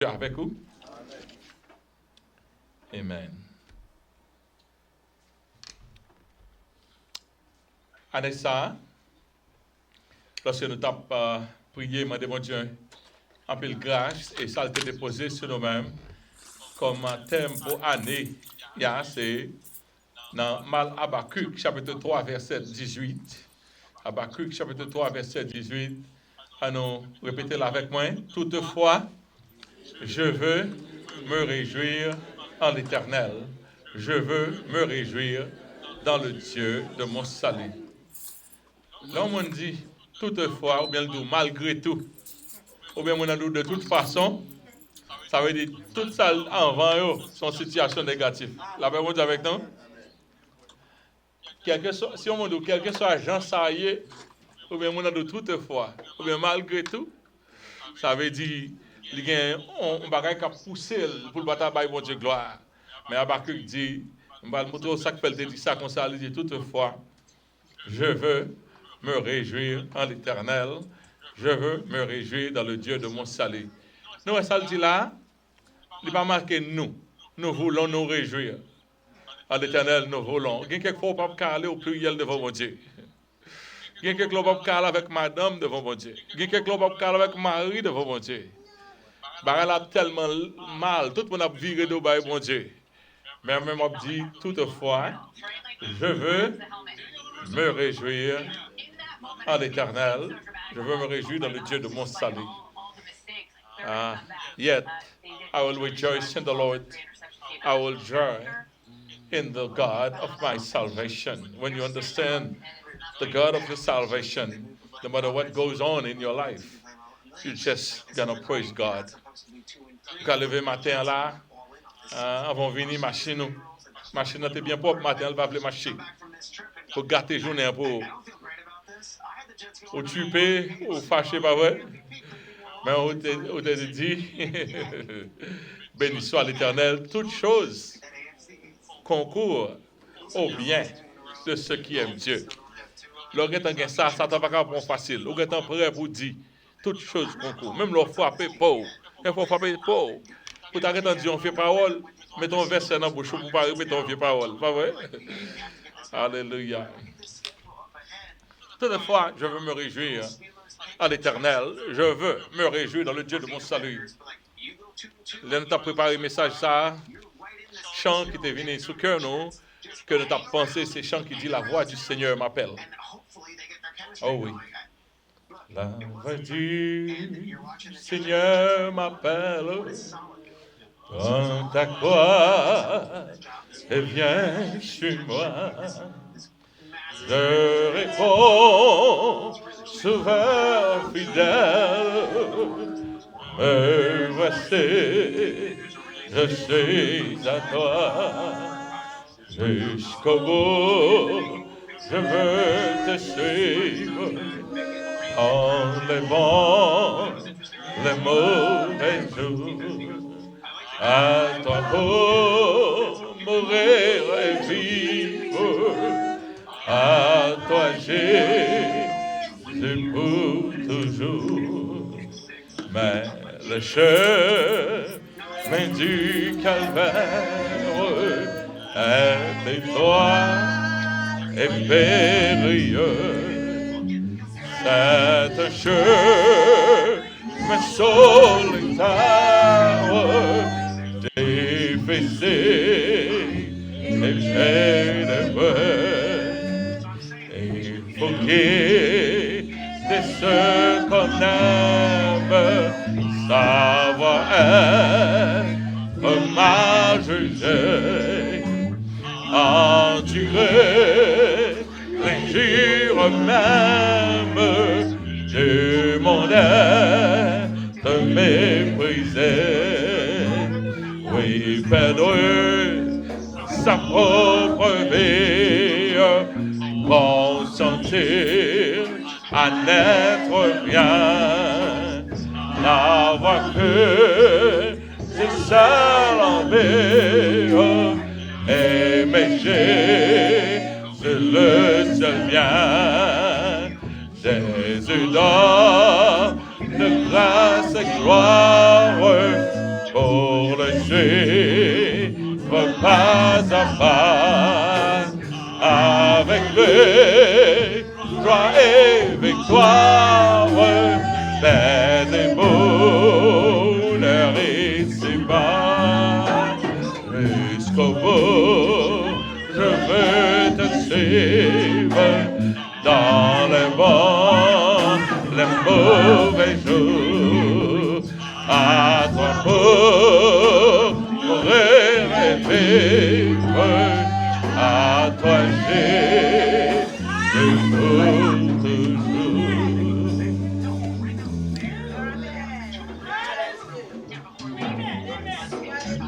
avec vous. Amen. Année ça, lorsque nous avons prié, nous demandons Dieu un peu de grâce et ça a été déposé sur nous-mêmes comme thème pour année. C'est dans Mal Habakkuk, chapitre 3, verset 18. Habakkuk, chapitre 3, verset 18. À nous répéter avec moi. Toutefois, je veux me réjouir en l'Éternel. Je veux me réjouir dans le Dieu de mon salut. Là, on dit toutefois, ou bien le dit malgré tout, ou bien on dit de toute façon, ça veut dire tout ça avant son situation négative. La même chose avec nous. Si on dit quel que soit Jean ça y est, ou bien on dit toutefois, ou bien malgré tout, ça veut dire on va pas pousser pour le bataille bon Dieu gloire. Mais Habakkuk dit, on va montrer ça que dit ça comme ça, il dit toutefois, je veux me réjouir en l'Éternel, je veux me réjouir dans le Dieu de mon salut. Nous, ça le dit là, il n'est pas marqué nous voulons nous réjouir. En l'Éternel, nous voulons. Il y a quelquefois, on ne peut pas aller au pluriel devant mon Dieu. Il y a quelquefois, on ne peut pas aller avec madame devant mon Dieu. Il y a quelquefois, on ne peut pas aller avec mari devant mon Dieu. Elle a tellement mal, tout le monde a viré de bail, mon Dieu. Mais même on dit, toutefois, je veux me réjouir en l'Éternel, je veux me réjouir dans le Dieu de mon salut. Yet, I will rejoice in the Lord, I will joy in the God of my salvation. When you understand the God of your salvation, no matter what goes on in your life, you're just gonna praise God. Quand lever matin là, avant de venir machine était bien propre matin, elle va appeler machine. Pour gâter journée pour tuer ou fâcher pas vrai. Mais on te dit béni soit l'Éternel, toutes choses concourent au bien de ceux qui aiment Dieu. Lorsque ça t'a pas pour facile. Lorsque tu es prêt pour dire toutes choses concourent, même leur frapper pauvre. Il faut frapper pauvre. Pour t'arrêter de dire on fait parole, mets ton verset dans la bouche pour pas répéter ton vieux parole. Pas vrai? Alléluia. Toutefois, je veux me réjouir en l'Éternel. Je veux me réjouir dans le Dieu de mon salut. Là, nous avons préparé le message, ça. Chant qui est venu sous cœur, nous, que nous avons pensé, c'est chant qui dit la voix du Seigneur m'appelle. Oh oui. La voix du Seigneur m'appelle. Prends ta croix et viens chez moi. Je réponds, sauveur fidèle, me voici, je suis à toi. Jusqu'au bout, je veux te suivre, en les bons, les mauvais jours. À toi pour mourir et vivre, à toi Jésus pour toujours. Mais le chemin du calvaire est étroit et périlleux. C'est un chemin solitaire, difficile et ténébreux. Il faut quitter ce qu'on aime, savoir être mal jugé, endurer l'injure même du monde te mépriser. Oui, perdre sa propre vie, consentir à n'être rien, n'avoir que ses seul envie, aimer Jésus le seul bien. Jésus donne de grâce et gloire suivre pas à pas avec lui, joie et victoire, peine et bonheur ici-bas. Jusqu'au bout, je veux te suivre dans les bons, les mauvais jours. À toi pour mourir et vivre, à toi Jésus pour toujours.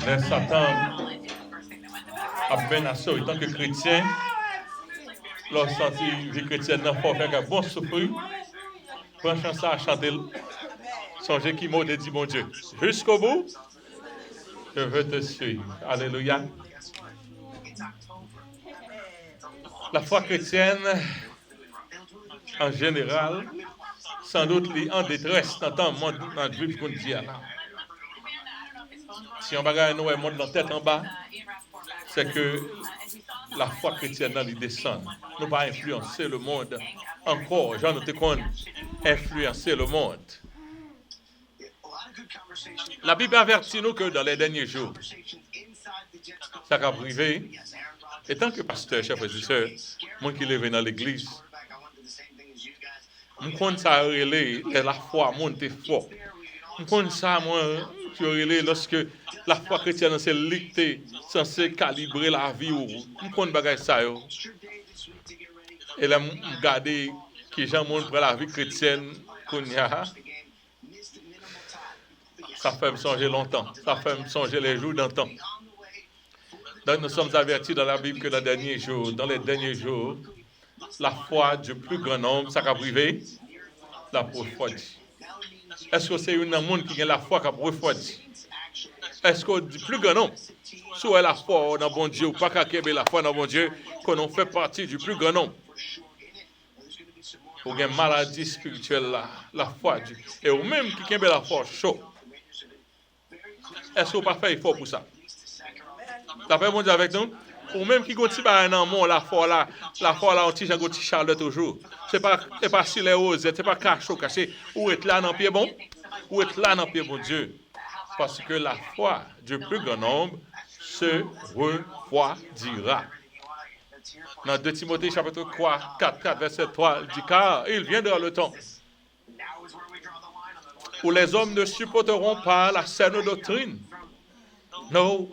Mais Satan a bien assuré, tant que chrétien, lorsque senti vie chrétienne n'a pas fait un bon souffrir, prends chance à chanter. Songez qui m'a dit mon Dieu. Jusqu'au bout, je veux te suivre. Alléluia. La foi chrétienne, en général, sans doute, est en détresse dans le monde dans le juif qu'on dit là. Si on regarde nous monde dans la tête en bas, c'est que la foi chrétienne elle descend. Nous ne pas influencer le monde encore. Jean nous te influencer le monde. La Bible avertit nous que dans les derniers jours, ça va privé. Et tant que pasteur, chef et sœur, moi qui lève dans l'église, je connais ça relais et la foi monte fort. Je connais ça moi qui relais lorsque la foi chrétienne c'est licté, censé calibrer la vie ou. Je connais bagay ça yo. Et là je regarder qui gens monde pour la vie chrétienne qu'on y a. Ça fait me songer longtemps. Ça fait me songer les jours d'antan. Donc nous sommes avertis dans la Bible que dans les derniers jours, la foi du plus grand nombre, ça va priver, la refroidit. Est-ce que c'est un monde qui a la foi qui a refroidi? Est-ce que du plus grand nombre, soit la foi dans bon Dieu ou pas qu'à la foi dans bon Dieu, qu'on fait partie du plus grand nombre? Ou une maladie spirituelle là, la foi. Et ou même qui a la foi chaud. Est-ce qu'on pas fait effort pour ça? T'as fait bon Dieu avec nous? Ou même qui continue à un amour, la foi là, on tige un petit charle toujours. C'est pas si les roses, c'est pas caché. Ou être là dans le pied bon? Ou être là dans le pied bon Dieu? Parce que la foi du plus grand nombre se refroidira. Dans 2 Timothée chapitre 4, verset 3, il dit car il viendra le temps où les hommes ne supporteront pas la saine doctrine. Non.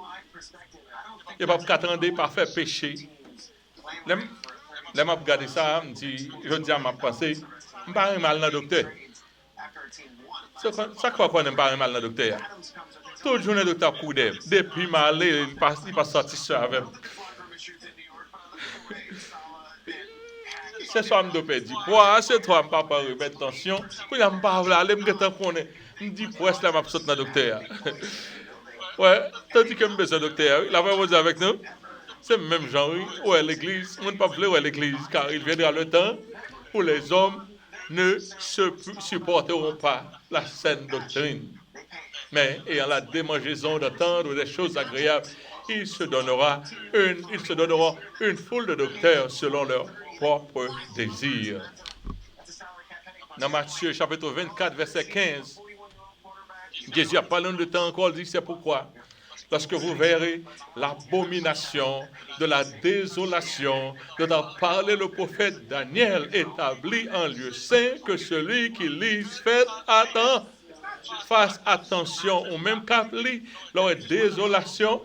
Il n'y a pas qu'attendre par faire péché. Là, je regarde ça, je dis à ma pensée, je ne pas mal dans le docteur. Ça quoi qu'on n'aime pas mal dans le docteur? Toute journée, le docteur court d'air. Depuis mal, il passe satisfait avec. C'est ça que je me dis. C'est toi, je ne pas remettre tension. Quand je ne parle pas, je me dis, pourquoi est-ce que je saute dans le docteur? Ouais, tandis que je besoin de docteur, il a pas posé avec nous. C'est le même genre, ouais, l'église, on ne peut pas vouloir l'église, car il viendra le temps où les hommes ne supporteront pas la saine doctrine. Mais ayant la démangeaison d'entendre des choses agréables, ils se donneront une foule de docteurs selon leurs propres désirs. Dans Matthieu chapitre 24, verset 15, Jésus a parlé de temps encore, il dit c'est pourquoi. Lorsque vous verrez l'abomination de la désolation dont a parlé le prophète Daniel, établi en lieu saint, que celui qui lise fasse attention au même cap lit, leur désolation.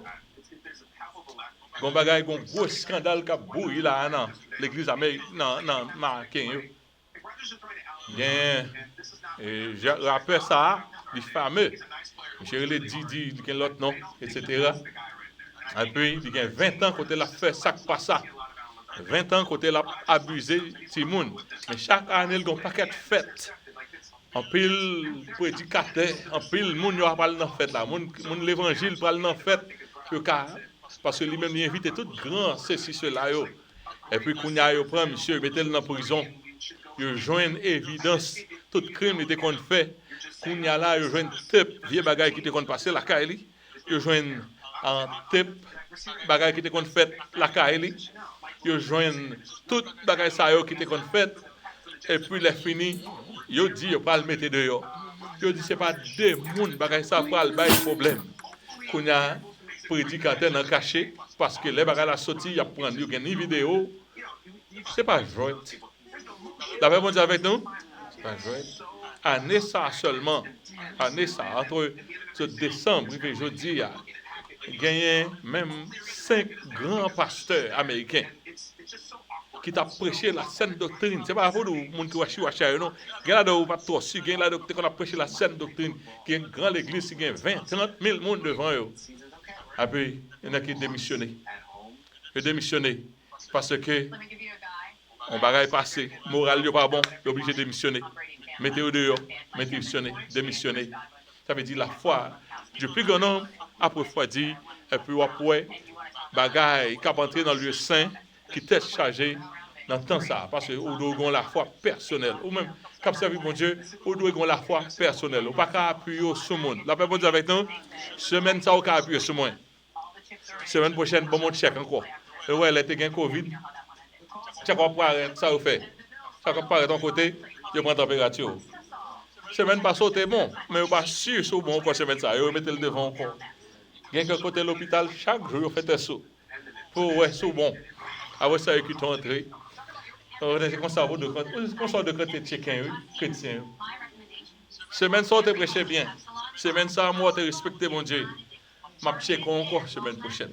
Bon bagay, un gros scandale qui a bouilli là, dans l'église américaine, non, marocaine. Bien, je rappelle ça, les fameux. Je l'ai dit, il y a l'autre nom, etc. Et puis, il y a 20 ans côté la fait ça pas ça. 20 ans côté la abusé Timoun. Mais chaque année, il y a un paquet de fêtes. En pile prédicateur, en pile moun yo parle dans fête là. Moun l'évangile parle dans fête parce que lui-même il invite tout grand ceci cela yo. Et puis kounya yo prend monsieur mettez-le dans prison. Yo joignent évidence tout crime était qu'on fait. Kounya là yo joignent tep vieux bagay qui était qu'on passer la caille. Yo joignent en tep, bagay qui te kon fait la kaeli. Yo joignent tout bagay ça yo qui te kon fait. Et puis les fini, yo dit yo pas le mettre dehors. Yo dit c'est pas deux moun bagay ça pral bay problème. Qu'on a prédicateur dans caché parce que les bagay la sorti y a prendre yo gen ni vidéo. C'est pas vrai. D'après mon Dieu avec nous, c'est pas vrai. Année ça seulement, année ça entre ce décembre et jeudi a gagné même 5 grands pasteurs américains qui t'a prêché la saine doctrine. C'est pas pour nous, monde qui wachi non. Gagne là de pas trop si gagne là de qu'on a prêché la saine doctrine, qui est une grande église qui gagne 20, 30 000 monde devant eux. Après, il y en a qui démissionné. Ils démissionné parce que on bagaille passé, moral yo pas bon, il est obligé de démissionner. Mettez-vous dehors, démissionner. Ça veut dire la foi du plus grand nombre, après foi dit, et puis après, bagaille qui a entré dans le lieu saint, qui t'est chargé dans le temps ça. Parce que vous devez la foi personnelle. Ou même, comme ça, mon Dieu, vous devez la foi personnelle. Vous ne pouvez pas appuyer sur le monde. La paix, bon Dieu, avec nous, semaine ça, vous pouvez appuyer sur moi. Semaine prochaine, bon, mon check encore. Et ouais, elle était Covid. Check quoi, ça vous fait. Ça compare ton côté, je prends température. Semaine pas sauté bon, mais vous pas sûr sur bon encore semaine ça. Vous mettez le devant encore. Il y a que côté l'hôpital, chaque jour, vous faites un saut. Pour ouais, c'est bon. Après ça, ils sont entrés. On est comme ça, on sort de côté chrétien. Semaine ça, tu prêché bien. Semaine ça, moi, tu respecté mon Dieu. Ma check encore semaine prochaine.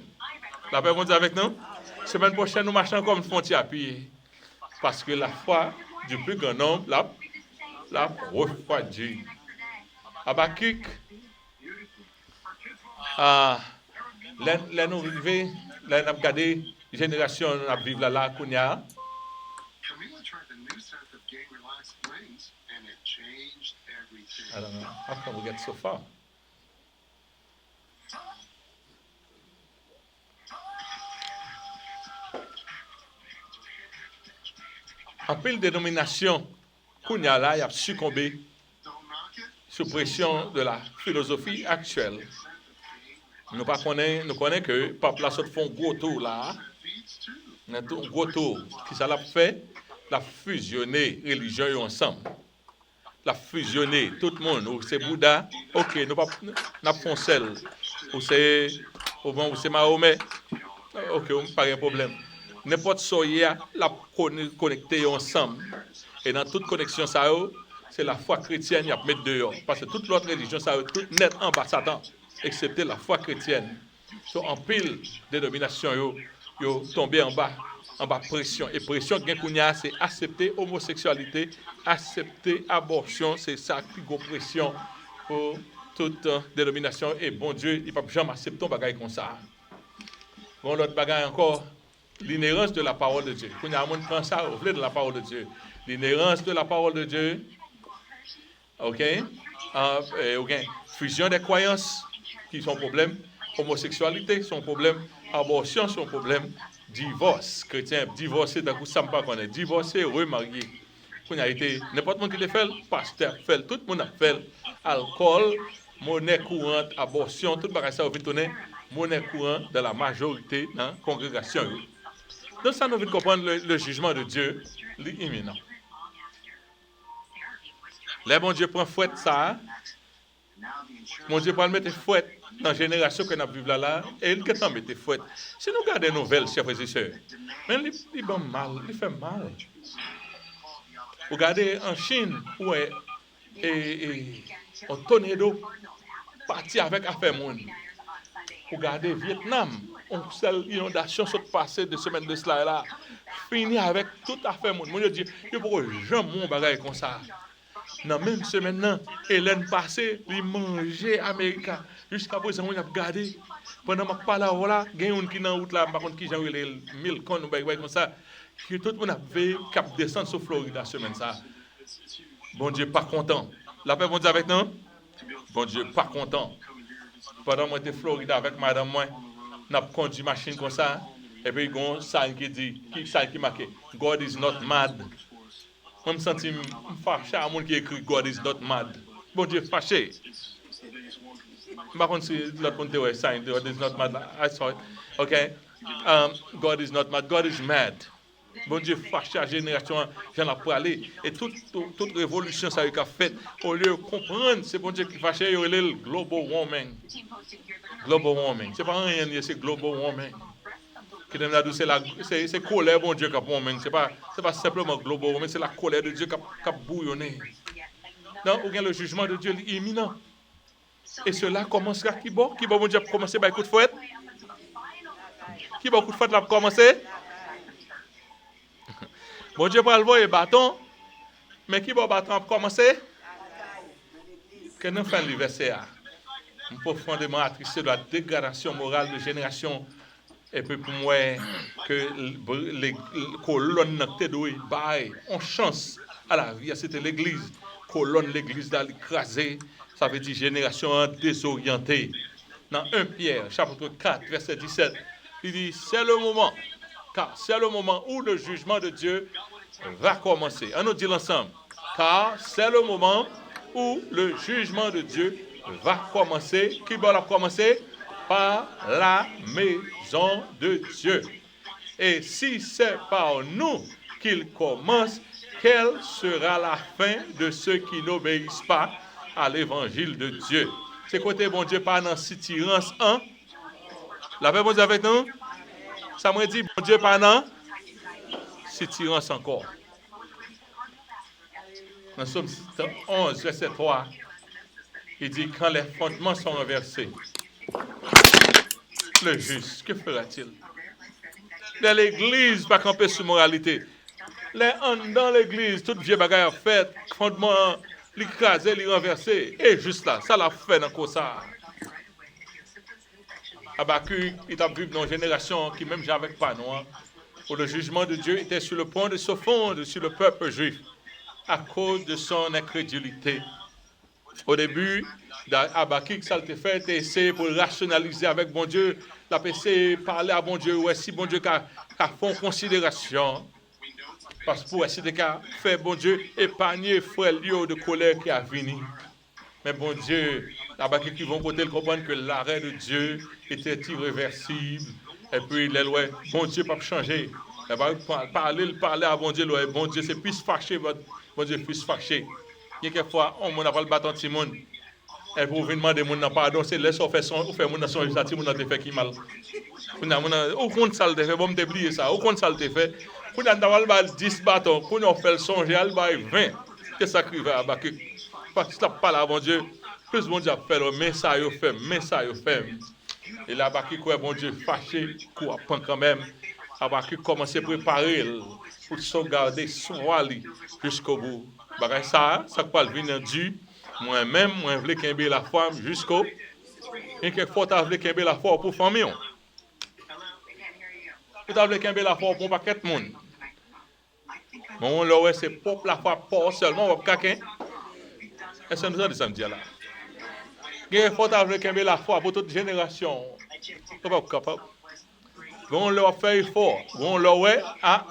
La paix, mon Dieu, avec nous. Semaine prochaine, nous marchons comme frontière à pied. Parce que la foi du plus grand nombre, la refroidit. Habakkuk, là nous arrivons, là nous avons regardé la génération qui vivent là, Kounia. I don't know. How come we get so far? En pile dénomination, Kounia là, il a succombé sous pression de la philosophie actuelle. Nous connaissons que le peuple là, font un gros tour là. Un gros tour. Qui ça l'a fait? La fusionner religion ensemble. La fusionner tout le monde. Ou c'est Bouddha, ok, nous pas font celle. Ou c'est Mahomet, ok, pas de problème. N'importe soya la connecter ensemble. Et dans toute connexion ça c'est la foi chrétienne y a mettre dehors parce que toute l'autre religion ça tout net en bas Satan excepté la foi chrétienne. So en pile dénomination yo tombé en bas pression et pression gen kounya c'est accepter homosexualité, accepter abortion, c'est ça plus gros pression pour toute dénomination et bon Dieu, il pas jamais accepter un bagage comme ça. Bon l'autre bagage encore l'inhérence de la parole de Dieu. Kounya monde prend ça au de la parole de Dieu. L'inhérence de la parole de Dieu. OK? Fusion des croyances qui sont problème, homosexualité sont problème, abortion sont problème, divorce, chrétien, divorcé, d'un coup, ça ne pas connaît, divorcé, remarié. Qu'on a été, n'importe qui le fait, pasteur fait, tout le monde a fait, alcool, monnaie courante, abortion, tout le monde ça, vous tourner, monnaie courante dans la majorité de la congrégation. Donc ça nous veut comprendre le jugement de Dieu, l'imminent. Là, mon Dieu prend fouette ça. Mon Dieu prend le mettre fouette dans la génération que nous vivons là, et il peut mettre fouette. Si nous regardons les nouvelles, chers frères et sœurs, mais il fait mal, il fait mal. Vous regardez en Chine, où est un tornado parti avec affaire monde. Vous regardez Vietnam, une seule inondation s'est passée de semaine de cela là, fini avec toute affaire monde. Mon Dieu dit, il ne peut jamais mon bagage comme ça. Dans la même semaine, Hélène passée, il mangeait américain. Jusqu'à présent, on a regardé. Pendant que je parle là, il y a un qui est dans la route là, par contre, qui j'ai eu les 1000 tonnes, comme ça. Tout le monde a vu cap descendre sur Floride la semaine ça. Bon Dieu, pas content. La paix, bon Dieu, avec nous? Bon Dieu, pas content. Pendant que j'étais Floride avec madame, moi, on a conduit machine comme ça. Et puis, il y a un sign qui dit, qui marque, God is not mad. Je me sens fâché à mon qui écrit God is not mad. Bon Dieu, fâché. Par contre, si l'autre monde est sign, God is not mad. I saw it. Okay. God is not mad. God is mad. Bon Dieu fâché à la génération, j'en ai parlé. Et toute révolution, ça a fait, au lieu de comprendre, c'est bon Dieu qui fâché, il y a le global warming. Global warming. C'est pas rien, c'est global warming. C'est colère, bon Dieu, qui a warming. C'est pas simplement global warming, c'est la colère de Dieu qui a bouillonné. Non, ou bien le jugement de Dieu est imminent. Et cela commencera qui bon bon Dieu a commencé par coup de fouette. Qui bon coup de fouette là pour commencer? Bon Dieu va le voir et bâton. Mais qui bon bâton pour commencer? Que nous faisons le verset A. Profondément attristé de la dégradation morale de génération. Et puis pour moi, que les colonnes ont chance à la vie. C'était l'église. Colonne l'église d'aller écraser. Ça veut dire génération désorientée. Dans 1 Pierre, chapitre 4, verset 17, il dit, c'est le moment, car c'est le moment où le jugement de Dieu va commencer. On nous dit ensemble, car c'est le moment où le jugement de Dieu va commencer. Qui va commencer? Par la maison de Dieu. Et si c'est par nous qu'il commence, quelle sera la fin de ceux qui n'obéissent pas à l'évangile de Dieu? C'est côté bon Dieu pas dans Sitirance 1. La paix bon Dieu avec nous? Ça me dit bon Dieu pas dans Sitirance encore. Dans Somme 11, verset 3, il dit quand les fondements sont renversés, le juste, que fera-t-il? Dans l'église, pas camper sur moralité. Dans l'église, toute vieille bagarre faite, fondement, l'écraser, les renverser. Et juste là, ça l'a fait dans ça. Habakkuk, il a vécu dans une génération qui, même j'avais pas noir, où le jugement de Dieu était sur le point de se fondre sur le peuple juif à cause de son incrédulité. Au début, Habakkuk, ça l'a fait, essayer pour rationaliser avec bon Dieu, la PC, parler à bon Dieu, ouais, si bon Dieu a fait en considération, parce que pour essayer de faire bon Dieu épargner frère Lio de colère qui a fini. Mais bon Dieu, Habakkuk qui vont côté comprendre que l'arrêt de Dieu était irréversible, et puis les lois, bon Dieu pas changer. Il va parler à bon Dieu, bon Dieu, c'est plus fâché, bon Dieu, plus fâché. Il y a quelquefois, on n'a pas le bâton de monde. Et pour venir demander mon pardon, c'est laisse on fait mon son, ça mon te fait qui mal. Au compte ça le fait, bon me oublier ça. Au compte ça le fait. Pour n'a pas 10 bâtons, pour nous faire le songer, al bail 20. Qu'est-ce que ça va Habakkuk? Parce que ça parle à bon Dieu, plus bon Dieu a fait le mais ça yo fait. Et là Habakkuk quoi bon Dieu fâché, quoi quand même. Habakkuk commence à préparer pour sauvegarder son ali jusqu'au bout. Bagay ça pas venir du moi-même, moi voulais qu'aimer la femme jusqu'au et quelquefois tu voulais qu'aimer la foi pour famille. Tu voulais qu'aimer la foi pour paquet de monde. Bon là c'est pour la foi pas seulement pour quelqu'un. Est-ce que nous avons samedi là? Quelquefois tu voulais qu'aimer la foi pour toute génération. Tu pas capable. Bon là fait fort. Bon là ouais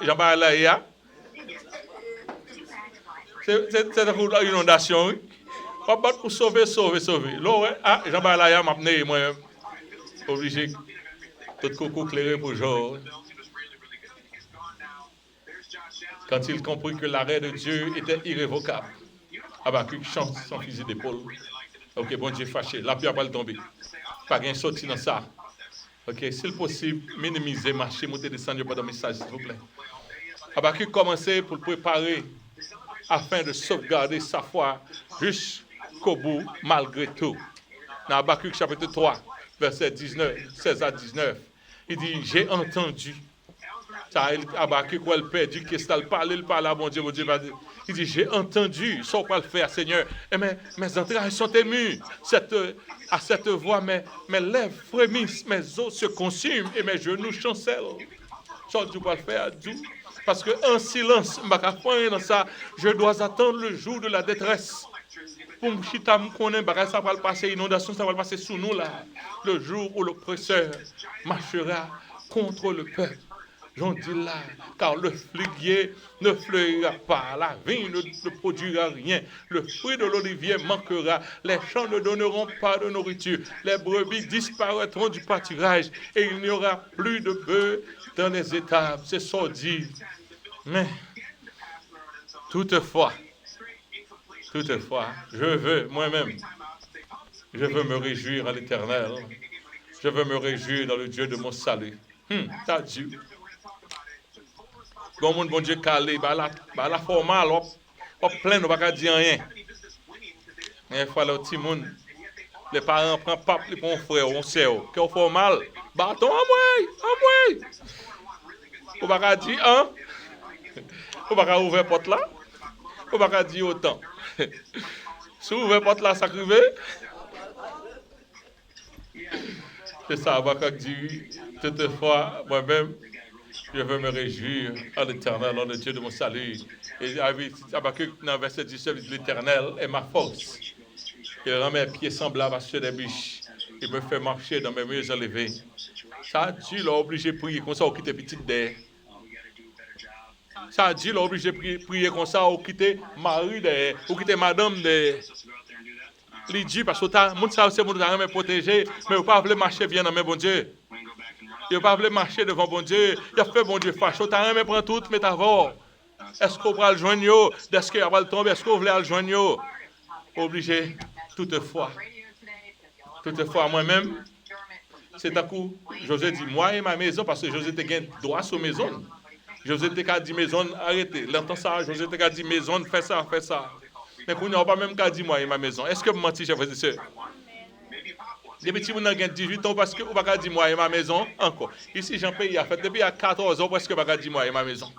Jean-Baptiste là c'est une inondation. Pas battre pour sauver. Là, ouais, Jean-Baptiste Laya m'a amené, moi, obligé, tout coco clairé pour jour. Quand il comprit que l'arrêt de Dieu était irrévocable, Habakkuk chante son fusil d'épaule. Ok, bon Dieu fâché, la pierre va le tomber. Pas gain sorti dans ça. Ok, s'il possible, minimiser, marcher, monter, descendre, pas de message, s'il vous plaît. Habakkuk commençait pour préparer afin de sauvegarder sa foi jusqu'au bout, malgré tout. Dans Habakkuk chapitre 3, verset 16 à 19, il dit, j'ai entendu. Habakkuk, où elle perdu, qu'est-ce qu'elle parle à bon Dieu, il dit, j'ai entendu, sans quoi le faire, Seigneur. Et mes entrailles sont émues à cette voix, mes lèvres frémissent, mes os se consument et mes genoux chancellent. Sans Dieu pas le faire, Dieu. Parce qu'en silence, je dois attendre le jour de la détresse. Pour que ça va passer, inondation, ça va passer sous nous là. Le jour où l'oppresseur marchera contre le peuple. j'en dis là, car le figuier ne fleurira pas, la vigne ne produira rien, le fruit de l'olivier manquera, les champs ne donneront pas de nourriture, les brebis disparaîtront du pâturage, et il n'y aura plus de bœufs dans les étables. C'est sordide. Mais, toutefois, je veux moi-même, je veux me réjouir en l'Éternel. Je veux me réjouir dans le Dieu de mon salut. Ça dit. Bon monde, bon Dieu, calé, la formale, on plein, on va pas dire rien. Il faut le petit monde. Les parents prennent pape, les bons frères, on sait, qui ont formal. Bâton en moi. On va pas dire, hein? On va pas ouvrir la porte là. On va pas dire autant. Si vous ouvrez la porte là, ça crive. C'est ça, Habakkuk dit, toutefois, moi-même, je veux me réjouir en l'Éternel, en le Dieu de mon salut. Et Habakkuk, dans verset 17, dit, l'Éternel est ma force. Il rend mes pieds semblables à ceux des biches. Il me fait marcher dans mes murs élevés. Ça dit, là, obligé de prier comme ça, ou quitter petite derrière. Ça dit, là, obligé de prier comme ça, ou quitter mari derrière, ou quitter madame derrière. Il dit, parce que tout ça, c'est mon qui me protéger, mais vous ne pouvez pas marcher bien dans mes bon Dieu. Il ne pas marcher devant bon Dieu. Il a fait bon Dieu fâche. Tu as prendre tout, mais t'avons. Est-ce qu'on va le joindre? Est-ce qu'on va le tomber? Est-ce qu'on veut le joindre? Obligé. Toutefois, moi-même, c'est à coup, José dit, moi et ma maison, parce que José te droit sur maison. José te dit maison, arrêtez. L'entend ça, José te dit maison, fais ça. Mais qu'on n'a pas même qu'à dire moi et ma maison. Est-ce que vous mentez, chers frères et sœurs? Les petits, vous n'avez 18 ans parce que vous n'avez pas dit moi et ma maison encore. Ici, Jean-Pays a fait depuis à 14 ans parce que vous n'avez pas dit moi et ma maison.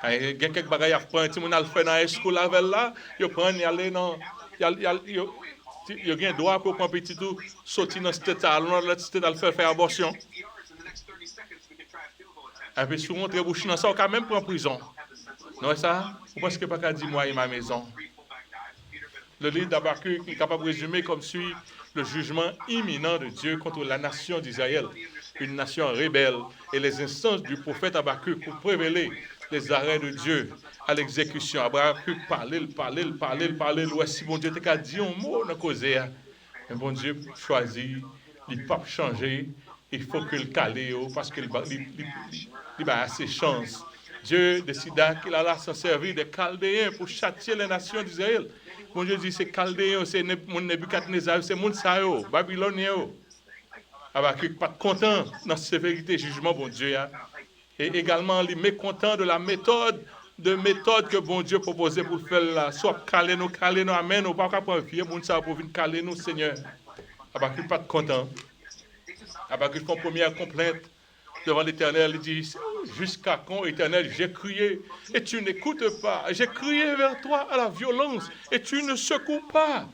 Il y a quelques bagages à prendre, si vous avez fait dans l'école là, vous prenez, aller dans. Il y a un droit pour prendre petit tout, sortir dans cette état, faire abortion. Et puis, si vous montrez bouche dans ça, vous quand même prendre prison. Non, ça, vous pensez que vous n'avez pas dit moi et ma maison. Le livre d'Habakkuk est capable de résumer comme suit le jugement imminent de Dieu contre la nation d'Israël, une nation rebelle, et les instances du prophète Habakkuk pour révéler les arrêts de Dieu à l'exécution. Habakkuk parlait. Ouais, si bon Dieu t'a dit un mot dans cause, mais bon Dieu choisit, il ne peut pas changer, il faut que le calé parce qu'il a ses chances. Dieu décida qu'il allait s'en servir des Chaldéens pour châtier les nations d'Israël. Bon Dieu dit, c'est Chaldéens, c'est mon Nebuchadnezzar, c'est mon Sao, Babylonien. Habakkuk pas content dans la sévérité jugement, bon Dieu. Et également, il est mécontent de la méthode que bon Dieu proposait pour faire là. Soit caler nous, amen, ou pas prendre vieux mon Sao pour venir caler nous, Seigneur. Habakkuk pas content. Habakkuk fait une première complainte devant l'Éternel, il dit, jusqu'à quand, Éternel, j'ai crié et tu n'écoutes pas. J'ai crié vers toi à la violence et tu ne secoues pas.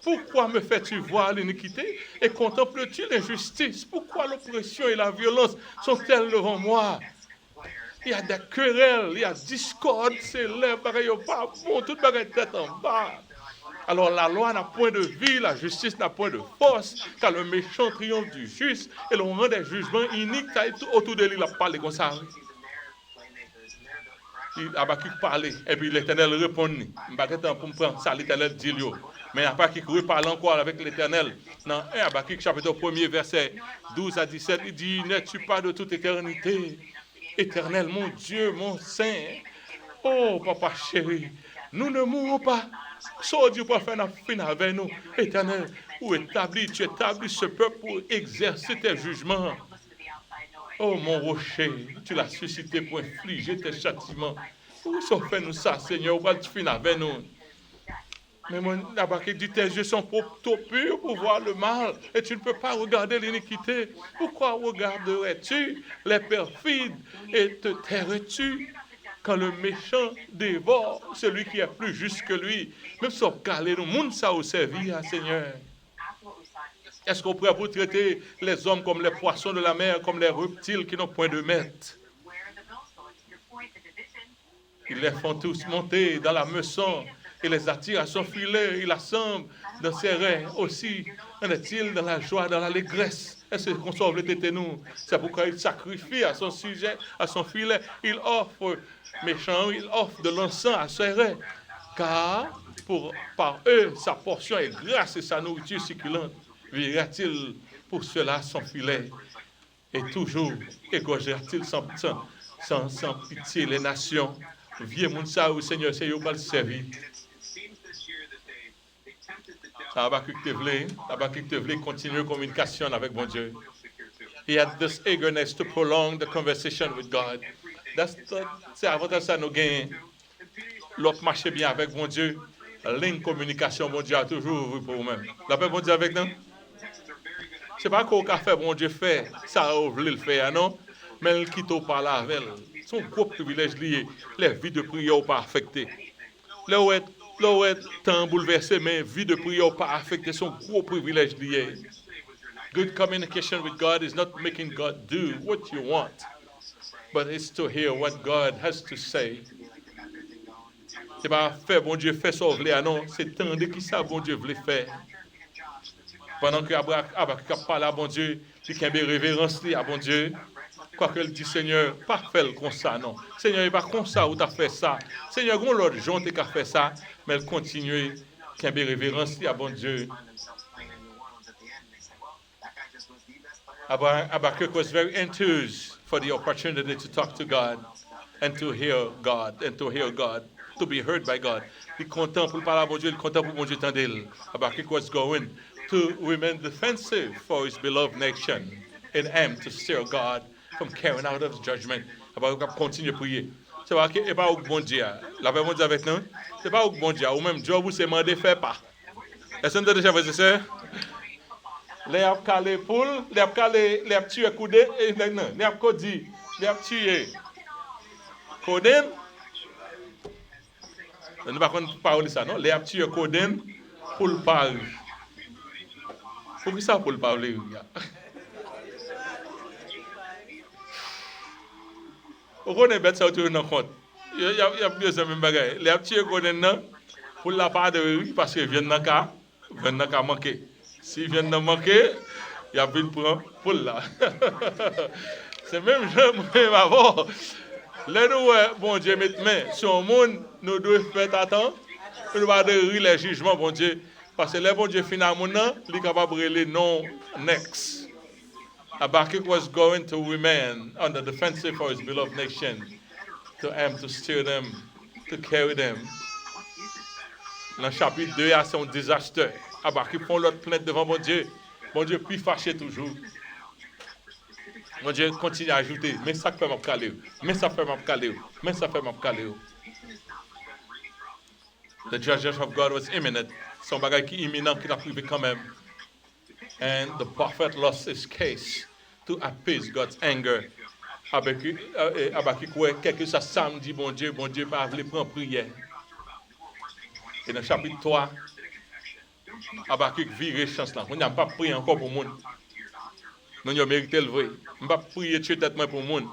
Pourquoi me fais-tu voir l'iniquité et contemples-tu l'injustice? Pourquoi l'oppression et la violence sont-elles devant moi? Il y a des querelles, il y a discorde, c'est l'air, pareil, pas bon, toute bagaille tête en bas. Alors la loi n'a point de vie, la justice n'a point de force, car le méchant triomphe du juste, et l'on rend des jugements iniques autour de lui, il a parlé comme ça. Habakkuk parlait, et puis l'Éternel répondit. Je ne vais pas pour me prendre ça, l'Éternel dit. Mais Habakkuk reparle encore avec l'Éternel. Dans 1 Habakkuk, chapitre 1er, verset 12 à 17, il dit, n'es-tu pas de toute éternité, Éternel, mon Dieu, mon Saint? Oh, papa chéri, nous ne mourrons pas. Soit Dieu pour faire une fin avec nous, Éternel, tu établis ce peuple pour exercer tes jugements. Oh mon rocher, tu l'as suscité pour infliger tes châtiments. Où sont fait nous ça, Seigneur, où tu finis avec nous? Mais mon Habakkuk dit, tes yeux sont trop purs pour voir le mal, et tu ne peux pas regarder l'iniquité. Pourquoi regarderais-tu les perfides et te tairais-tu? Quand le méchant dévore celui qui est plus juste que lui, même si on regarde le monde, ça au servir, Seigneur. Est-ce qu'on pourrait vous traiter les hommes comme les poissons de la mer, comme les reptiles qui n'ont point de maître? Ils les font tous monter dans la meçon et les attire à son filet. Il assemble dans ses reins aussi. En est-il dans la joie, dans l'allégresse? Est-ce qu'on sauve les tétés nous? C'est pourquoi il sacrifie à son sujet, à son filet. Il offre méchant, il offre de l'encens à ses reins. Car par eux, sa portion est grasse et sa nourriture succulente. Verra-t-il pour cela son filet? Et toujours égorgera-t-il sans pitié les nations? Vieux Mounsa ou Seigneur, c'est pas le servir. Habakkuk te voulait continuer la communication avec mon Dieu. He had this eagerness to prolong the conversation with God. C'est avantage ça nous gagne. L'autre marche bien avec mon Dieu. La ligne de communication, mon Dieu a toujours ouvert pour vous-même. La paix, mon Dieu, avec nous? C'est pas qu'au café, mon Dieu fait, ça a voulu le faire, non? Mais il quitte par là avec elle. Son gros privilège lié, les vies de prière pas affectées. Là où est temps bouleversé, mais vie de prière pas affectée, son gros privilège lié. Good communication with God is not making God do what you want, but it's to hear what God has to say. C'est pas faire bon Dieu fait sauver, non, c'est tendre qui ça bon Dieu voulait faire. Pendant que Habakkuk parle à bon Dieu, il a révérence à bon Dieu. Quoi que le dit Seigneur, pas faire comme ça, non. Seigneur, il pas comme ça où tu as fait ça. Seigneur, quand l'autre gens qui a fait ça, mais il continue, qu'il y a révérence à bon Dieu. Habakkuk was very enthused for the opportunity to talk to God and to hear God, to be heard by God. Il est content pour parler à bon Dieu, il est content pour bon Dieu t'entendre. Habakkuk was going to remain defensive for his beloved nation and aim to steer God from carrying out his judgment. Habakkuk continue à prier. C'est pas que pas au bon Dieu. La paix bon Dieu avec nous. C'est pas au bon Dieu. Ou même Job, vous c'est mandé faire pas. Est-ce que vous déjà fait ça? Les a calé poule, les a calé, les a tué coudé, et non, les a codi, les a tué. Coden, on ne va pas parler ça, non? Les a tué Coden pour le parler. Pour qui ça pour le parler, vous connaissez bien ça, vous dans compte. Il y a bien ça même bagaille. Les a tué Coden pour la part de lui, parce qu'ils viennent dans le cas manquer. S'ils viennent de manquer, il y a une pour là. C'est même même avant. Là, nous, bon Dieu, mais sur le monde, nous devons faire attention. Nous devons rire les jugements, bon Dieu. Parce que le bon Dieu, finalement, il est capable de les non next. Habakkuk was going to remain on the defensive for his beloved nation, to aim to steer them, to carry them. Dans le chapitre 2, c'est un désastre. Habakkuk font l'autre plainte devant mon Dieu. Mon Dieu, puis fâché toujours. Mon Dieu continue à ajouter. Mais ça fait m'a calé. Mais ça fait m'a calé. Mais ça fait m'a calé. The judgment of God was imminent. Son bagage qui est imminent qui n'a privé quand même. And the prophet lost his case to appease God's anger. Habakkuk, ouais, quelque chose samedi, bon Dieu, pas voulu prendre prière. Et dans le chapitre 3, Habakkuk vire chance là. On n'a pas prié encore pour le monde. Nous avons mérité le vrai. On ne va pas prier tuer tête pour le monde.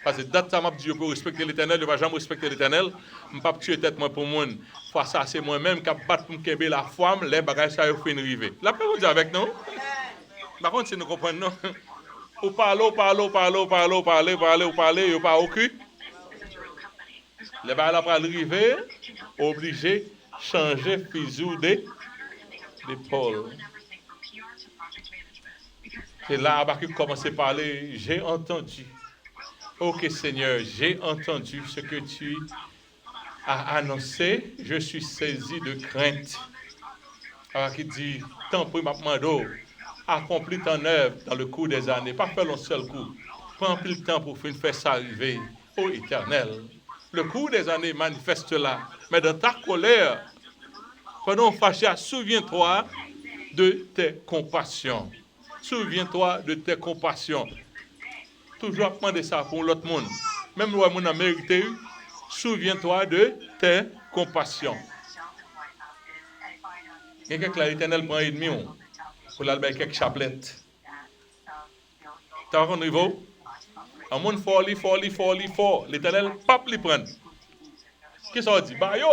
Parce que date ça m'a dit pour respecter l'Éternel, je ne vais jamais respecter l'Éternel. Je ne vais pas tuer tête pour le monde. Fois ça, c'est moi-même qui vais battre pour me la femme, les bagages ça fait une rivée. La paix vous dit avec nous. Par contre, si nous comprenons, non. Ou parler, ou pas au cul. Les bagages après arriver, obligé changer fusil d'épaule. Et là, Habakkuk commence à parler, j'ai entendu. Ok Seigneur, j'ai entendu ce que tu as annoncé, je suis saisi de crainte. Habakkuk dit, tant pis, ma demande, accomplis ton œuvre dans le cours des années, pas faire un seul coup. Prends plus le temps pour faire ça arriver, ô Éternel. Le cours des années manifeste là, mais dans ta colère, pendant fâché, souviens-toi de tes compassions. Souviens-toi de tes compassions. Toujours demander ça pour l'autre monde. Même le monde a mérité. Souviens-toi de tes compassions. Il y a quelqu'un qui l'Éternel prend ennemi pour aller avec quelques chapelettes. Tu as un niveau? Un monde fort. L'Éternel, pape lui prend. Qu'est-ce que ça dit? Bah yo!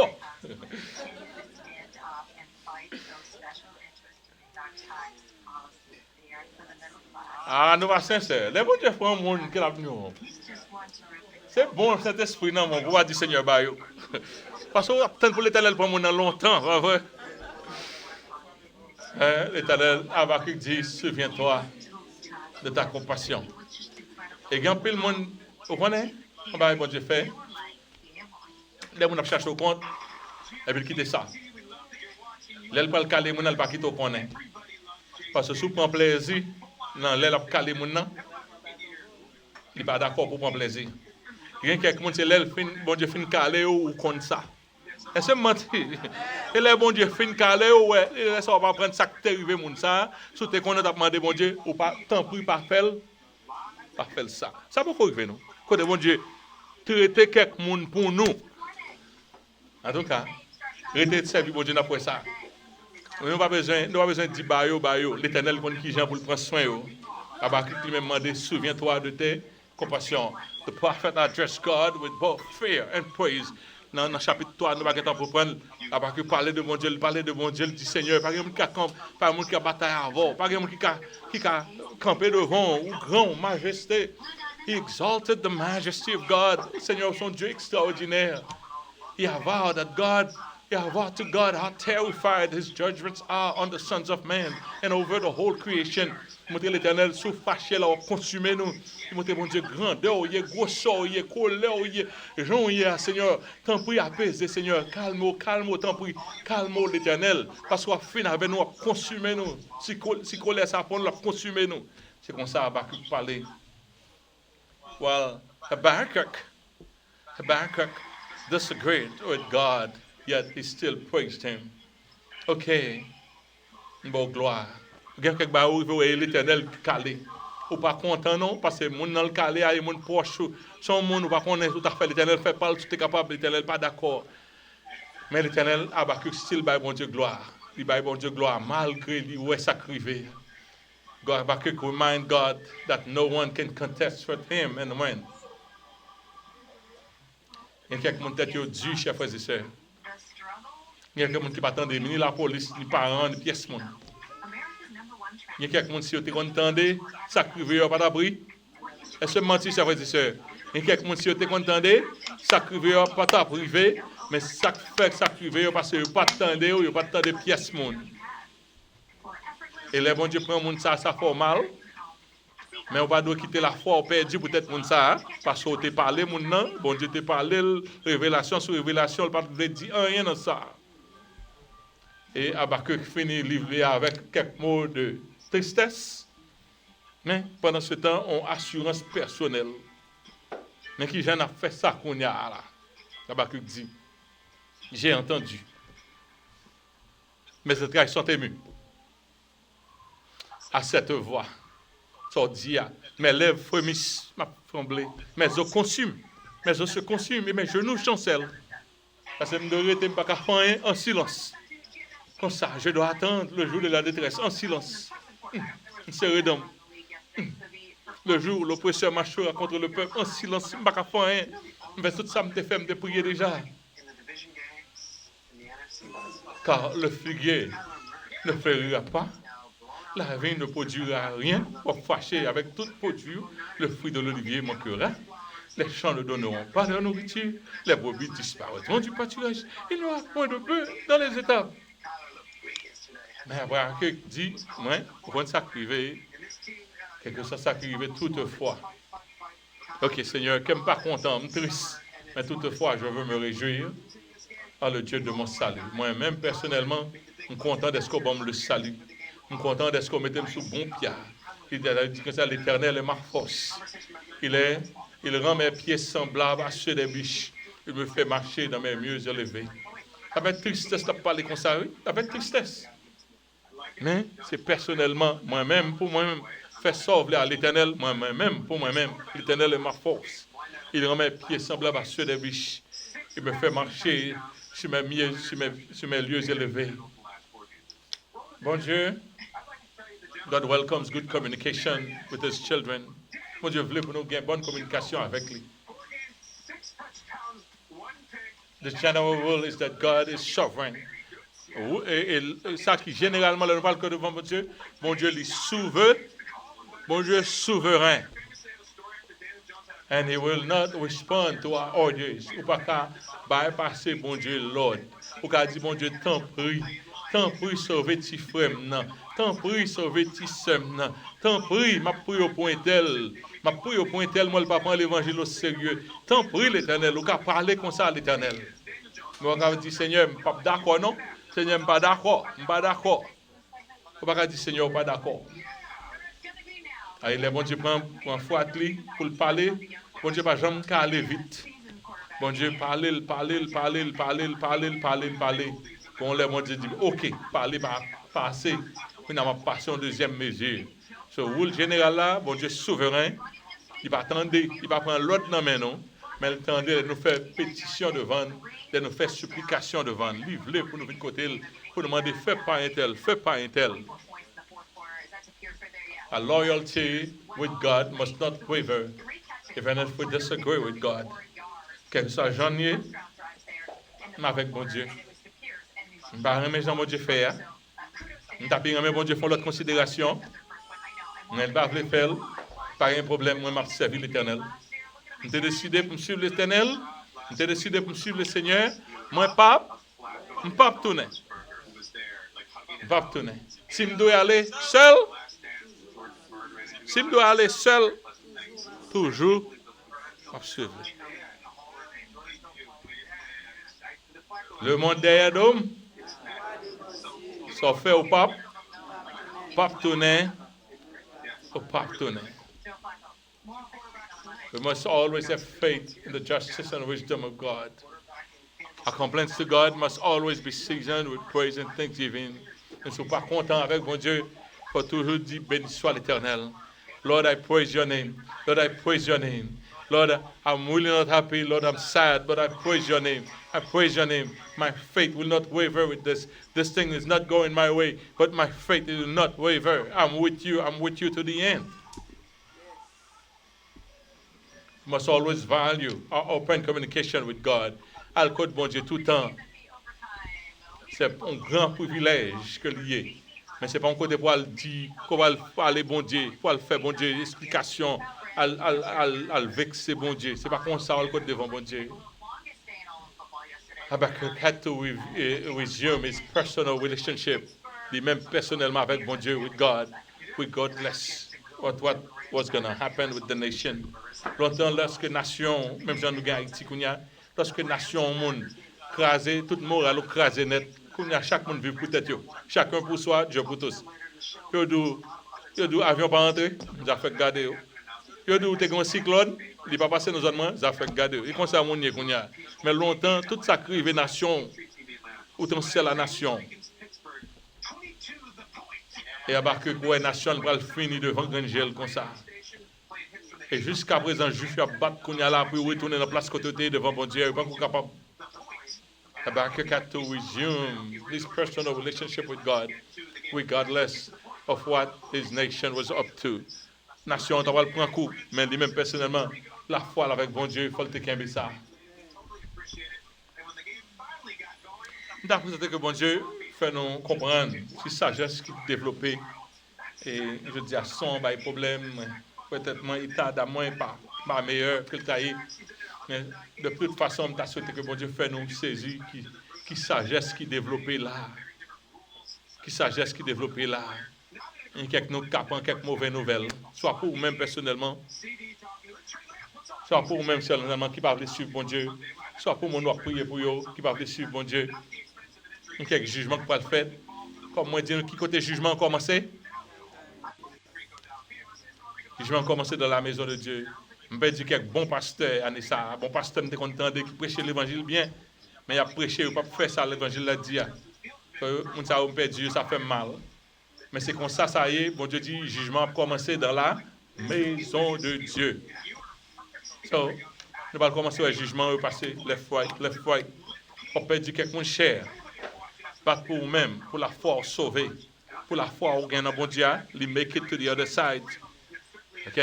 Ah, nous pas sincères. Les bons Dieu font un monde qui l'a venu. C'est bon, cet esprit, non, mon pouvoir du Seigneur, Bayo. Parce qu'on attend pour l'éternel pour mon longtemps, pas vrai? L'éternel, Habakkuk dit, souviens-toi de ta compassion. Et quand le monde, vous connaissez, on va bon Dieu fait. Les gens cherchent au compte, et puis quitter ça. L'aile pas le caler, mon pas quitter au connaît. Parce que si vous prenez plaisir, non, l'aile a caler mon non, il n'est pas d'accord pour prendre plaisir. Il y a quelqu'un qui l'aile fin, bon Dieu fin caler ou comme ça. Et c'est menti. Et les bon Dieu fin caler ou ouais, ça va pas prendre ça qui t'est arrivé mon ça, si tu connais t'a demandé bon Dieu ou pas tant pis pas faire ça. Ça pourquoi arriver non. Quand bon Dieu traiter quelqu'un monde pour nous. En tout cas, rester servir bon Dieu après ça. Nous n'avons pas besoin de dire bayo. L'Éternel connaît qui Jean pour le prendre soin. Habakkuk lui-même demandé, souviens-toi de tes compassions. The prophet addressed God with both fear and praise. Dans le chapitre 3, nous n'avons pas pour prendre. Habakkuk parlait de mon Dieu, il dit Seigneur. Pas quelqu'un qui a bataille avant, pas quelqu'un qui a campé devant, ou grand, majesté. He exalted the majesty of God. Seigneur, son Dieu extraordinaire. He vowed to God how terrified his judgments are on the sons of man and over the whole creation. Montrez l'Éternel sous fâché là, consumé nous. Montrez mon Dieu grandeur, il est grosseur, il est colère, il est Jean, Seigneur. Tant pis apaiser, Seigneur. Calme, tant pis. Calme l'Éternel. Parce qu'on fin avec nous, consumé nous. Si colère ça prend, l'a consumé nous. C'est comme ça Habakkuk parlait. Well, Habakkuk disagreed with God, yet he still praised him. Ok, bon gloire. Quelqu'un qui va l'Éternel calé. Ou pas content non, parce que mon dans le calé, il y a mon proche, son monde ou pas connaître tout à fait l'Éternel fait pas, tout est capable, l'Éternel pas d'accord. Mais l'Éternel Habakkuk still by bon Dieu gloire. Il by bon Dieu gloire malgré lui ouais sacrifié. God Habakkuk remind God that no one can contest with him and win. Il y a quelqu'un qui a dit, chers frères et sœurs. Il y a quelqu'un qui pas attendre ni la police, ni parents, ni pièce monde. Il y a quelqu'un qui a entendu, sacrifié pas d'abri. Est-ce que mentir, chers frères et sœurs? Il y a quelqu'un qui a entendu, sacrifié pas d'abri, mais ça fait sacrifié parce que pas attendre, il pas attendre pièce monde. Et les bon Dieu prend monde ça fait mal. Mais on va devoir quitter la foi, on perd peut-être mon ça, parce qu'on t'a parlé, mon nom, bon Dieu t'a parlé, révélation sur révélation, on ne peut dire rien dans ça. Et Habakkuk finit livré avec quelques mots de tristesse, mais pendant ce temps, on assurance personnelle. Mais qui j'en a fait ça qu'on y a là? Habakkuk dit, j'ai entendu. Mes entrailles sont émues à cette voix. Sordia, mes lèvres frémissent, m'a tremblé, mes os se consument et mes genoux chancellent. Parce que je ne dois pas faire en silence. Comme ça, je dois attendre le jour de la détresse en silence. Le jour où l'oppresseur marchera contre le peuple en silence, je ne peux pas faire rien. Mais tout ça me fait me prier déjà. Car le figuier ne fleurira pas. La vigne ne produira rien, pour fâcher avec toute produit, le fruit de l'olivier manquera. Les champs ne donneront pas de nourriture, les brebis disparaîtront du pâturage, il n'y aura point de bœufs dans les étables. Mais Habakkuk dit, moi, pour ça arriver, quelque chose ça arrive toutefois. Ok, Seigneur, que je ne suis pas content, je suis triste, mais toutefois, je veux me réjouir en le Dieu de mon salut. Moi-même, personnellement, je suis content d'être qu'on me le salue. Je suis content d'être qu'on mette sous bon pied. Il dit que ça, l'Éternel est ma force. Il rend mes pieds semblables à ceux des biches. Il me fait marcher dans mes mieux élevés. Ça va être tristesse de parler comme ça, oui. Ça va être tristesse. Mais c'est personnellement, moi-même, pour moi-même, faire sauver à l'Éternel, moi-même, pour moi-même, l'Éternel est ma force. Il rend mes pieds semblables à ceux des biches. Il me fait marcher sur mes lieux élevés. Bon Dieu, God welcomes good communication with his children. Mon Dieu voulait pour nous gagner bonne communication avec lui. The general rule is that God is sovereign Et ça qui généralement, là, nous parlons que devant mon Dieu est souverain. Bon Dieu est souverain. And he will not respond to our orders. Ou pas qu'à bypasser bon Dieu l'ordre. Ou qu'à dire bon Dieu, tant pris sauver ti frère nan, tant pris sauver ti sœm nan, tant pris m'a pris au point tel, moi le pas prendre l'évangile au sérieux. Tant pris l'Éternel, ou qu'à parler comme ça à l'Éternel. Moi on dit Seigneur, je pas d'accord non. Seigneur, je pas d'accord, Ou pas qu'à dire Seigneur, pas d'accord. Et les bon Dieu prend foi pour le parler. Bon Dieu pas jamais qu'à aller vite. Bon Dieu parler. Bon les bon Dieu dit OK, parler pas passer. On a passé en deuxième mesure. Ce rôle général là, bon Dieu souverain, il va attendre, il va prendre l'autre dans main non, mais il attend de nous faire pétition devant, de nous faire supplication devant, livrer pour nous venir côté pour nous demander fais pas un tel. Our loyalty with God must not waver, even if we disagree with God. Quel que soit j'en ai, avec bon Dieu. Je ne vais pas remettre mon Dieu faire. Je ne vais pas remettre mon Dieu faire l'autre considération. Je ne vais pas faire, pas un problème, moi je servir l'Éternel. Je suis décidé pour me suivre l'Éternel. Je suis décidé pour me suivre le Seigneur. Moi, je ne vais pas tourner. Si je dois aller seul, toujours, je vais suivre. Le monde derrière l'homme, ça fait au pape tourner. We must always have faith in the justice and wisdom of God. Our complaints to God must always be seasoned with praise and thanksgiving. Ne sois pas content avec mon Dieu, faut toujours dire béni soit l'Éternel. Lord, I praise your name. Lord, I'm really not happy. Lord, I'm sad, but I praise your name. My faith will not waver with this. This thing is not going my way, but my faith will not waver. I'm with you to the end. We must always value our open communication with God. Al code bon Dieu tout le temps. C'est un grand privilège que lié. Mais ce n'est pas un côté pour le dire, qu'on va parler bon Dieu, pour le faire bon Dieu, explication, al vexer bon Dieu. Ce n'est pas comme ça on le côté devant bon Dieu. Habakkuk had to resume his personal relationship, lui-même personnellement avec bon Dieu, with God, regardless what was going to happen with the nation. Longtemps, lorsque nation, même si nous gagnons Haïti, lorsque nation, monde, crasé, toute morale, crasé net, chaque monde vit pour tête, chacun pour soi, Dieu pour tous. Yo dou avion pas entrer, nous a fait garder. Yo dou te un cyclone, il pas passé nos zones, nous a fait garder. Et comme ça mon yé kounya. Mais longtemps toute ça crive nation autant c'est la nation. Et abarque quoi nation va le finir devant grand gel comme ça. Et jusqu'à présent juif a battre kounya là pour retourner dans place côté devant bon Dieu, pas capable. Habakkuk had to resume his personal relationship with God, regardless of what his nation was up to. Nation, on va le prendre coup, mais lui-même personnellement, la foi avec bon Dieu, il faut le téquimber ça. D'après que bon Dieu fait nous comprendre si sagesse qui est développée, et je dis à son problème, peut-être mon état d'amant pas meilleur que le taillé. Mais de toute façon, je souhaite que bon Dieu fait nous saisir qui sagesse qui développée là. Et quelques nous capant quelques mauvaises nouvelles, soit pour vous-même personnellement, soit pour vous-même personnellement qui parle suivre bon Dieu, soit pour mon noir prier pour eux qui parle suivre bon Dieu. Et quelques jugements qui peuvent faire. Comme moi dire qui côté jugement commencer? Jugement commencer dans la maison de Dieu. Je peux dire quelques bons pasteurs, Anissa, bon pasteur me content qui prêcher l'évangile bien, mais il a prêché, il ne peut pas faire ça, l'évangile l'a dit. On ça peut dire, ça fait mal. Mais c'est comme ça y est, bon Dieu dit, jugement a commencé dans la maison de Dieu. So, nous allons commencer le jugement, passer left right. On peut dire quelque chose cher. Pas pour vous-même, pour la foi sauver, pour la foi au gain dans bon Dieu, il make it to the other side. OK?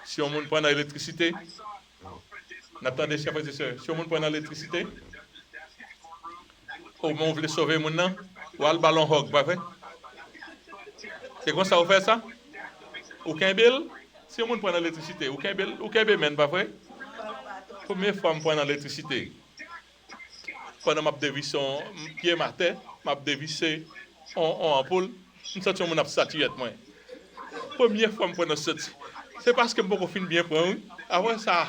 Si on prend l'électricité, n'attendez, chers frères et sœurs, si on prend l'électricité, au moins on veut sauver mon nom, Ou le ballon hog, pas vrai? C'est comme ça vous faites ça? Aucun bill? Si on prend l'électricité, aucun bill men, pas vrai? Première fois que je prends l'électricité, pendant que je dévisse son pied matin, je dévisse en ampoule, je sens que je suis saturé. Première fois que je prends cette, c'est parce que je ne peux bien prendre. Après ça,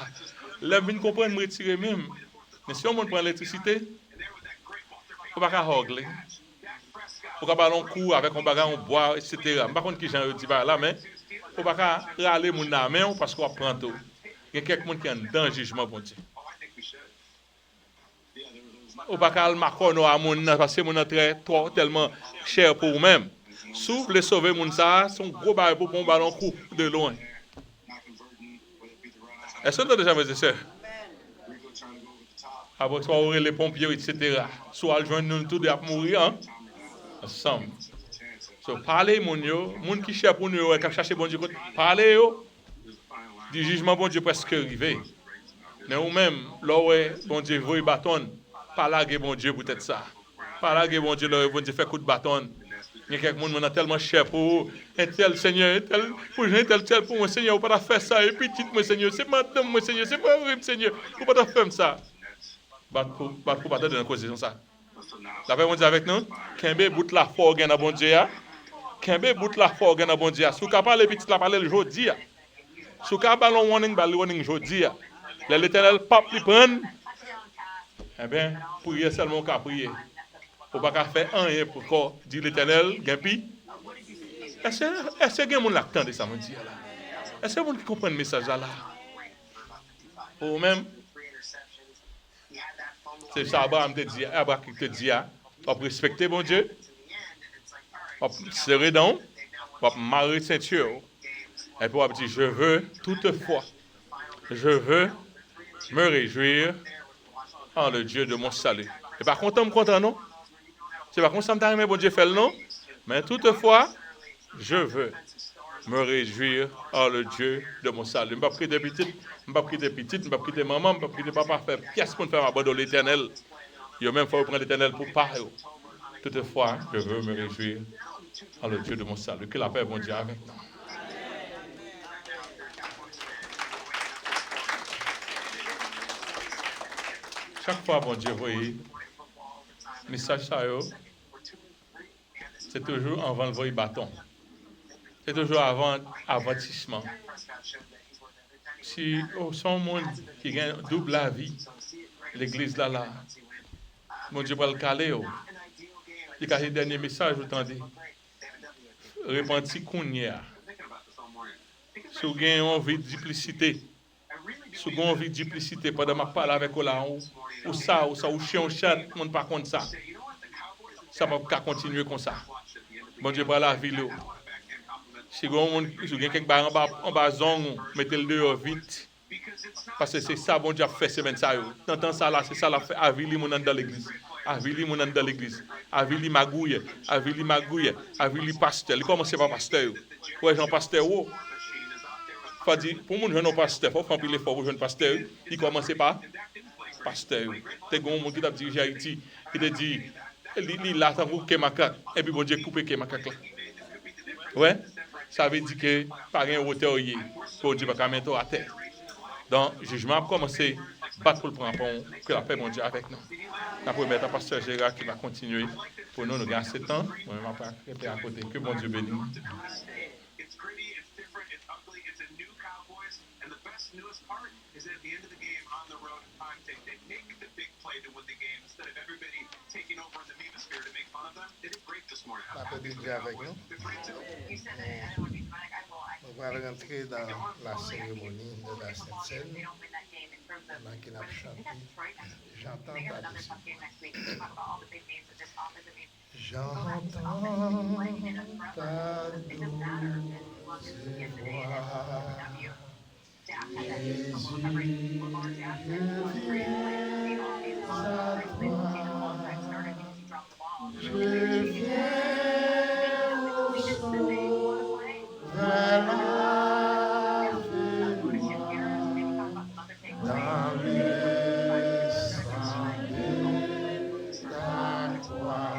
là, je comprends, je me retire même. Mais si on prend l'électricité, on ne peut pas régler. On ne peut pas aller en cours avec un bagage, on boit, etc. Je ne sais pas qui j'en dis par là, mais on ne peut pas râler mon main parce qu'on prend tout. Il y a quelqu'un qui est dans le jugement, bon Dieu. On ne peut pas aller à mon parce que mon est tellement cher pour vous-même. Si vous voulez sauver mon ça, c'est un gros bail pour un ballon coup de loin. Est-ce que vous avez déjà vu ça? Après, soit ouvrir les pompiers, etc. Soit le joindre nous tous à mourir, hein? Ensemble. So, parlez, mon yo, moun qui cherche pour nous, qui cherche bon Dieu, parlez, yo, du jugement, bon Dieu, presque arrivé. Mais vous-même, là où bon Dieu, vous bâton, parlez, bon Dieu, peut-être ça. Parlez, bon Dieu, là où bon Dieu fait coup de bâton. Il y a quelqu'un qui a tellement cher pour un tel Seigneur, pour un tel pour moi, Seigneur, vous ne pouvez pas faire ça, et petit, moi, Seigneur, c'est madame, moi, Seigneur, c'est pas vrai, Seigneur, vous ne pouvez pas faire ça. Pour battre de la cause, c'est ça. La paix, bon Dieu, avec nous, Kembe bout la forge dans bon Dieu. Kembe bout la forge dans bon Dieu. Si vous parlez petit, la parler le jeudi. Si vous parlez warning jeudi. L'Éternel pape li prend. Eh bien, prier seulement qu'à prier. Faut pas faire rien pour quoi dire l'Éternel, gampi. Est-ce que quelqu'un qui l'attend de ça, mon Dieu là? Est-ce que vous qui comprend le message là? Ou même, c'est ça, Abraham te dit, on respecter mon Dieu, on serrer dans, on marrer ceinture, et puis on dit, je veux toutefois, je veux me réjouir en le Dieu de mon salut. Et par contre, content, non? C'est pas comme ça que mon Dieu fait le non? Mais toutefois, je veux me réjouir en le Dieu de mon salut. Je ne vais pas prier des petites, je ne vais pas prier des petites, je ne vais pas prier des mamans, je ne vais pas prier des papas, faire pièce pour faire ma bonne de l'Éternel. Il y a même faut prendre l'Éternel pour parler. Toutefois, je veux me réjouir en le Dieu de mon salut. Que la paix, mon Dieu, avec nous. Chaque fois, mon Dieu, vous voyez, message ça, c'est toujours avant le bâton. C'est toujours avant avertissement. Si son monde qui a double la vie, l'église là, mon Dieu va le caler. Il a le dernier message, vous entendez? Repenti qu'on y a. Si vous avez envie de duplicité, si vous avez envie de duplicité, pendant que je parle avec vous là, ou ça, ou chien, ou chat, on ne pas contre ça. Ça va pas continuer comme ça. Bon Dieu, par la ville. Si vous avez quelqu'un en bas zone, mettez-le dehors vite. Parce que c'est ça, bon Dieu a fait semaine ça. T'entends ça là, c'est ça l'a fait. Avili mon dans l'église. Avili mon dans l'église. Avili magouille. Avili magouille. Avili pasteur. Il commence par pasteur. Ouais, Jean pasteur. Faut dire, pour mon jeune pasteur, faut faire pile fort pour jeune pasteur. Il commence par pasteur. T'es gon mon qui t'a dirigé Haïti, qui te dit, il là tant pour Kemaka. Et puis bon Dieu couper Kemaka là. Ouais, ça veut dire que par un hauteur y pour Dieu pas mettre à terre. Donc, jugement a commencé à battre pour le prendre que la paix mon Dieu avec nous. La première étape, pasteur Gérard qui va continuer pour nous garder ce temps. Moi-même, après, à côté. Que bon Dieu bénisse. La paix de Dieu avec nous. On va rentrer dans la cérémonie de la Sainte Seine. On a qui n'a chanté. J'entends ta douce. J'entends ta douce voix. Jésus, je viens à toi. Je viens au sauveur dans le sang de ta croix.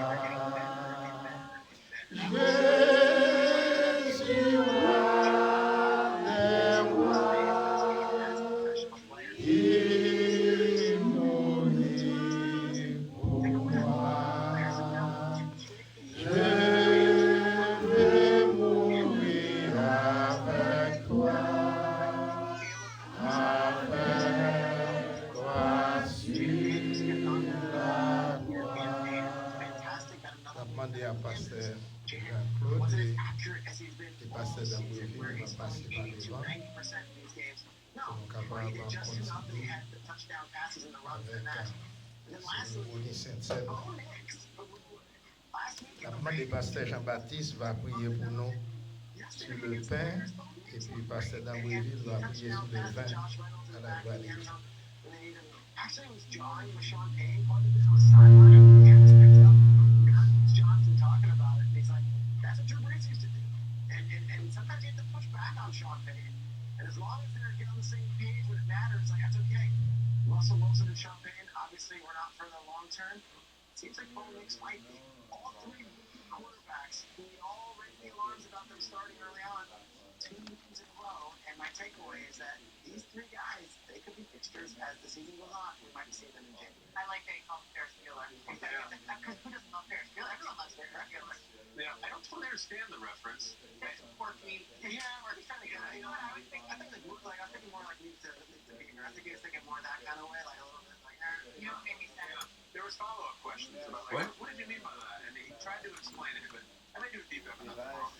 pasteur d'Ambreville va passer par devant pour nous capables de continuer avec cérémonie Sainte-Seine. La demande pasteur Jean-Baptiste va prier pour nous sur le pain et puis pasteur d'Ambreville va prier sur le vin à la gloire de Dieu. Actually, it was John with Sean Payne. Part of it was sideline. And it's picked up. It's Johnson talking about it. And he's like, that's what Drew Brees used to do. And sometimes you have to push back on Sean Payne. And as long as they're on the same page when it matters, like, that's okay. Russell Wilson and Sean Payne, obviously, we're not for the long term. It seems like Bo Nix might be. All three quarterbacks, we all raised the alarms about them starting early on. 2 games in a row. And my takeaway is that these three guys, they could be fixtures as the season goes on. We might see them in January. I like that he called Ferris Bueller. Because who doesn't love Ferris Bueller? Everyone loves Ferris Bueller. Yeah, I don't totally understand the reference. It's quirky. Yeah, or he's kind of good. You know what I would think? I think I'm thinking more like Leave to Beaver. I think he was thinking more that kind of way, like a little bit like, you know what made me sad? There was follow-up questions about like, what did you mean by that? And he tried to explain it, but I may do a deep dive on that tomorrow.